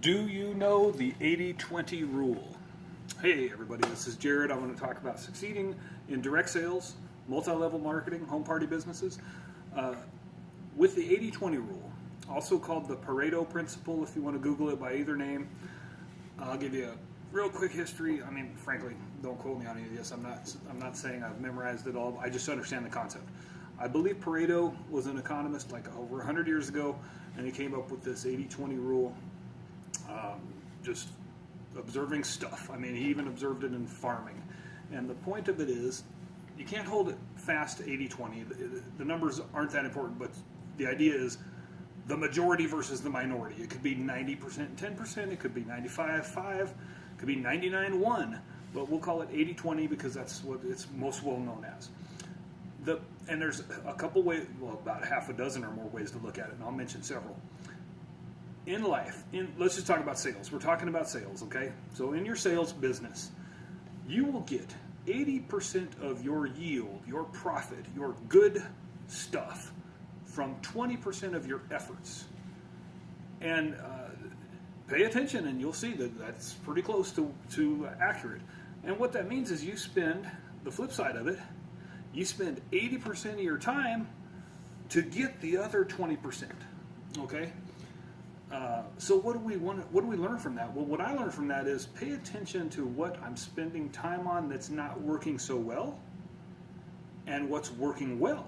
Do you know the 80-20 rule? Hey everybody, this is Jared. I want to talk about succeeding in direct sales, multi-level marketing, home party businesses, with the 80-20 rule, also called the Pareto principle if you want to Google it by either name. I'll give you a real quick history. I mean, frankly, don't quote me on any of this. I'm not saying I've memorized it all. I just understand the concept. I believe Pareto was an economist like over 100 years ago, and he came up with this 80-20 rule. Just observing stuff. I mean, he even observed it in farming. And the point of it is, you can't hold it fast to 80-20. The numbers aren't that important, but the idea is the majority versus the minority. It could be 90% and 10%, it could be 95-5, it could be 99-1, but we'll call it 80-20 because that's what it's most well known as. And there's a couple ways, well, about half a dozen or more ways to look at it, and I'll mention several. In life, let's just talk about sales. We're talking about sales, okay? So in your sales business, you will get 80% of your yield, your profit, your good stuff from 20% of your efforts. And pay attention and you'll see that that's pretty close to accurate. And what that means is you spend, the flip side of it, you spend 80% of your time to get the other 20%, okay? So what do we learn from that? Well, what I learned from that is pay attention to what I'm spending time on that's not working so well and what's working well.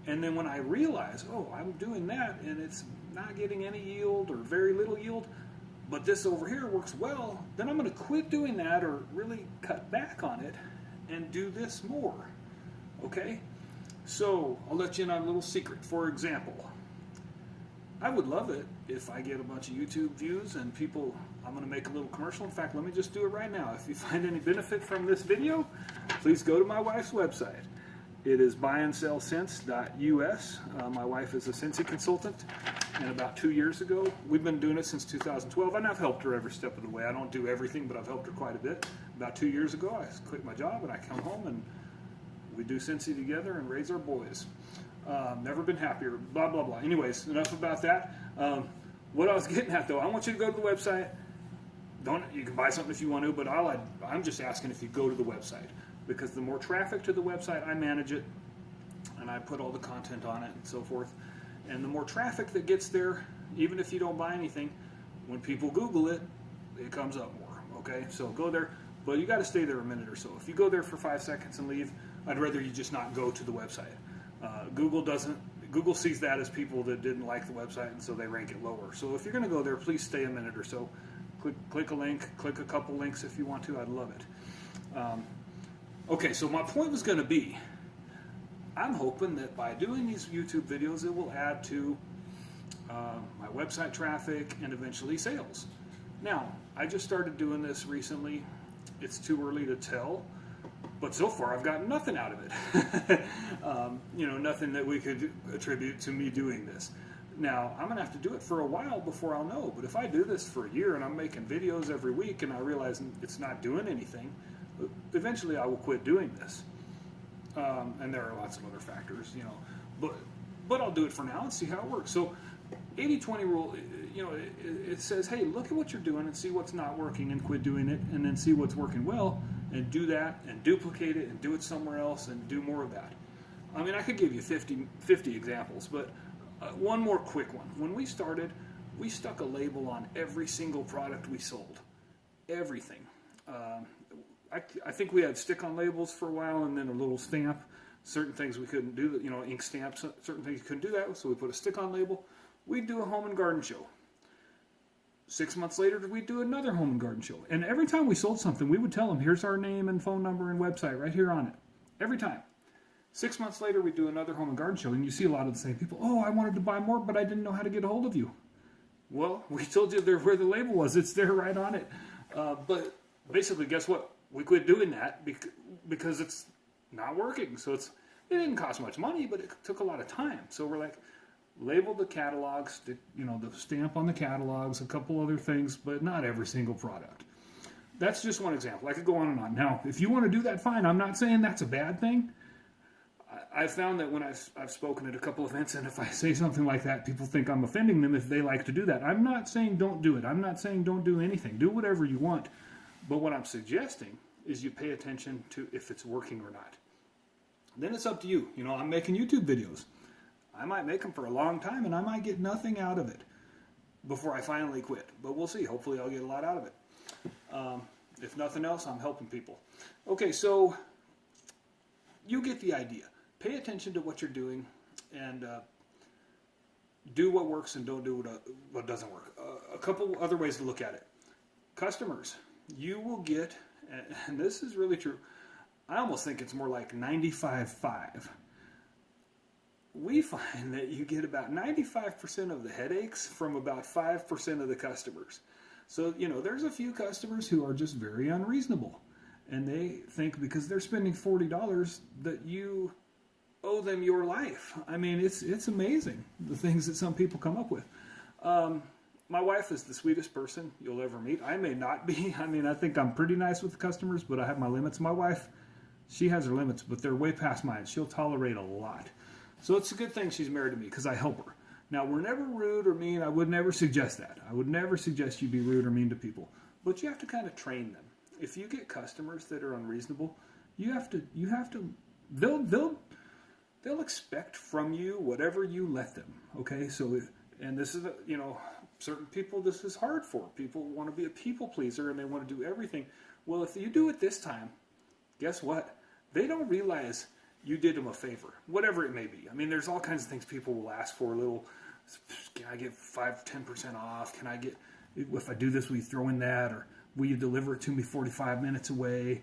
And then when I realize, oh, I'm doing that and it's not getting any yield or very little yield, but this over here works well, then I'm going to quit doing that or really cut back on it and do this more. Okay? So I'll let you in on a little secret. For example, I would love it if I get a bunch of YouTube views and people, I'm going to make a little commercial. In fact, let me just do it right now. If you find any benefit from this video, please go to my wife's website. It is buyandsellsense.us. My wife is a Scentsy consultant, and about 2 years ago, we've been doing it since 2012, and I've helped her every step of the way. I don't do everything, but I've helped her quite a bit. About 2 years ago, I quit my job, and I come home, and we do Scentsy together and raise our boys. Never been happier, blah, blah, blah. Anyways, enough about that. What I was getting at, though, I want you to go to the website. You can buy something if you want to, but I'm just asking if you go to the website. Because the more traffic to the website, I manage it, and I put all the content on it and so forth. And the more traffic that gets there, even if you don't buy anything, when people Google it, it comes up more, okay? So go there, but you got to stay there a minute or so. If you go there for 5 seconds and leave, I'd rather you just not go to the website. Google sees that as people that didn't like the website, and so they rank it lower. So if you're going to go there, please stay a minute or so. Click a link, click a couple links if you want to. I'd love it. Okay, so my point was going to be, I'm hoping that by doing these YouTube videos, it will add to my website traffic and eventually sales. Now, I just started doing this recently. It's too early to tell. But so far, I've gotten nothing out of it. Nothing that we could attribute to me doing this. Now, I'm going to have to do it for a while before I'll know. But if I do this for a year and I'm making videos every week and I realize it's not doing anything, eventually I will quit doing this. And there are lots of other factors, but I'll do it for now and see how it works. So 80-20 rule, it says, hey, look at what you're doing and see what's not working and quit doing it, and then see what's working well and do that and duplicate it and do it somewhere else and do more of that. I mean, I could give you 50 examples, but one more quick one. When we started, we stuck a label on every single product we sold. Everything. I think we had stick-on labels for a while and then a little stamp. Certain things we couldn't do, ink stamps, certain things you couldn't do that, so we put a stick-on label. We'd do a home and garden show. 6 months later, we'd do another home and garden show. And every time we sold something, we would tell them, here's our name and phone number and website right here on it. Every time. 6 months later, we'd do another home and garden show, and you see a lot of the same people. Oh, I wanted to buy more, but I didn't know how to get a hold of you. Well, we told you where the label was. It's there right on it. But basically, guess what? We quit doing that because it's not working. So it didn't cost much money, but it took a lot of time. So we're like, label the catalogs, the stamp on the catalogs, a couple other things, but not every single product. That's just one example. I could go on and on. Now, if you want to do that, fine. I'm not saying that's a bad thing. I found that when I've spoken at a couple events, and if I say something like that, people think I'm offending them if they like to do that. I'm not saying don't do it. I'm not saying don't do anything. Do whatever you want. But what I'm suggesting is you pay attention to if it's working or not. Then it's up to you. You know, I'm making YouTube videos. I might make them for a long time, and I might get nothing out of it before I finally quit. But we'll see. Hopefully I'll get a lot out of it. If nothing else, I'm helping people. Okay, so you get the idea. Pay attention to what you're doing, and do what works and don't do what doesn't work. A couple other ways to look at it. Customers. You will get, and this is really true, I almost think it's more like 95-5. We find that you get about 95% of the headaches from about 5% of the customers. So, you know, there's a few customers who are just very unreasonable. And they think because they're spending $40 that you owe them your life. I mean, it's amazing, the things that some people come up with. My wife is the sweetest person you'll ever meet. I may not be. I mean, I think I'm pretty nice with the customers, but I have my limits. My wife, she has her limits, but they're way past mine. She'll tolerate a lot. So it's a good thing she's married to me because I help her. Now, we're never rude or mean. I would never suggest that. I would never suggest you be rude or mean to people. But you have to kind of train them. If you get customers that are unreasonable, you have to. They'll expect from you whatever you let them. Okay, so and this is certain people this is hard for. People want to be a people pleaser and they want to do everything. Well, if you do it this time, guess what? They don't realize you did them a favor, whatever it may be. I mean, there's all kinds of things people will ask for. A little, can I get 10% off? Can I get, if I do this, will you throw in that? Or will you deliver it to me 45 minutes away?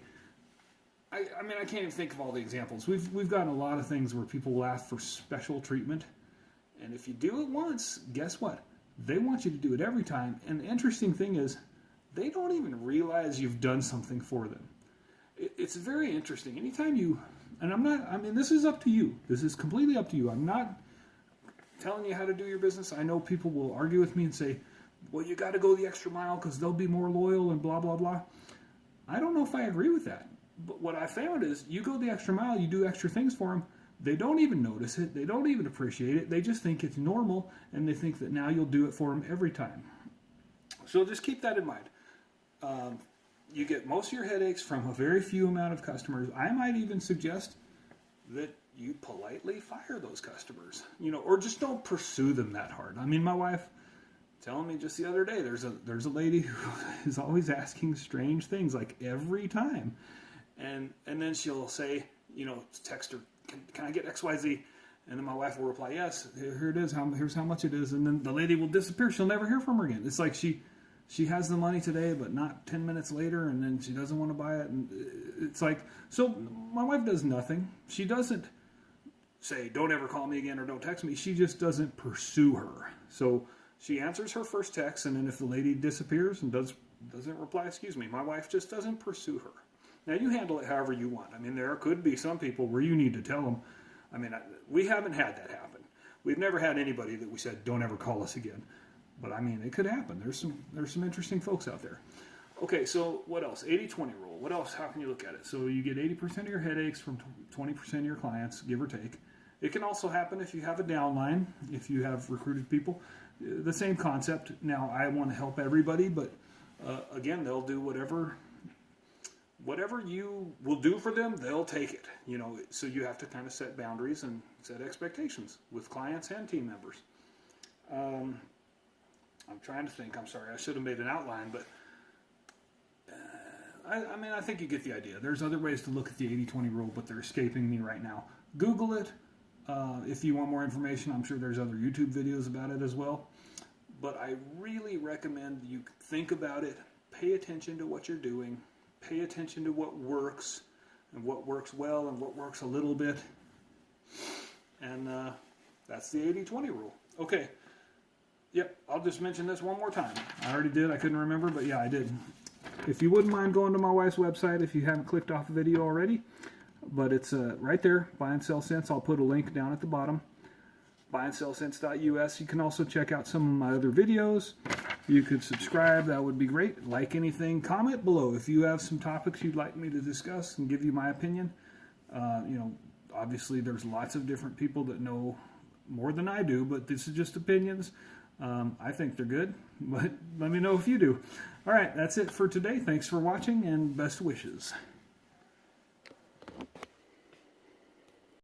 I mean, I can't even think of all the examples. We've gotten a lot of things where people will ask for special treatment. And if you do it once, guess what? They want you to do it every time. And the interesting thing is, they don't even realize you've done something for them. It's very interesting. Anytime you, and this is up to you. This is completely up to you. I'm not telling you how to do your business. I know people will argue with me and say, well, you got to go the extra mile because they'll be more loyal and blah, blah, blah. I don't know if I agree with that. But what I found is you go the extra mile, you do extra things for them. They don't even notice it. They don't even appreciate it. They just think it's normal, and they think that now you'll do it for them every time. So just keep that in mind. You get most of your headaches from a very few amount of customers. I might even suggest that you politely fire those customers, or just don't pursue them that hard. I mean, my wife telling me just the other day, there's a lady who is always asking strange things, like every time, and then she'll say, text her, can I get XYZ? And then my wife will reply, yes, here it is. Here's how much it is. And then the lady will disappear. She'll never hear from her again. It's like she has the money today, but not 10 minutes later, and then she doesn't want to buy it. And it's like, so my wife does nothing. She doesn't say, don't ever call me again or don't text me. She just doesn't pursue her. So she answers her first text, and then if the lady disappears and doesn't reply, excuse me, my wife just doesn't pursue her. Now, you handle it however you want. I mean, there could be some people where you need to tell them. I mean, we haven't had that happen. We've never had anybody that we said, don't ever call us again. But, I mean, it could happen. There's some interesting folks out there. Okay, so what else? 80-20 rule. What else? How can you look at it? So you get 80% of your headaches from 20% of your clients, give or take. It can also happen if you have a downline, if you have recruited people. The same concept. Now, I want to help everybody, but, again, they'll do whatever you will do for them, they'll take it. So you have to kind of set boundaries and set expectations with clients and team members. I'm trying to think. I'm sorry. I should have made an outline, but I think you get the idea. There's other ways to look at the 80-20 rule, but they're escaping me right now. Google it. If you want more information, I'm sure there's other YouTube videos about it as well. But I really recommend you think about it. Pay attention to what you're doing. Pay attention to what works and what works well and what works a little bit. And that's the 80-20 rule. Okay. Yep, I'll just mention this one more time. I already did. I couldn't remember, but yeah, I did. If you wouldn't mind going to my wife's website if you haven't clicked off the video already. But it's right there, Buy and Sell Sense. I'll put a link down at the bottom. buyandsellsense.us. You can also check out some of my other videos. You could subscribe. That would be great. Like anything, comment below if you have some topics you'd like me to discuss and give you my opinion. Obviously, there's lots of different people that know more than I do, but this is just opinions. I think they're good, but let me know if you do. All right, that's it for today. Thanks for watching, and best wishes.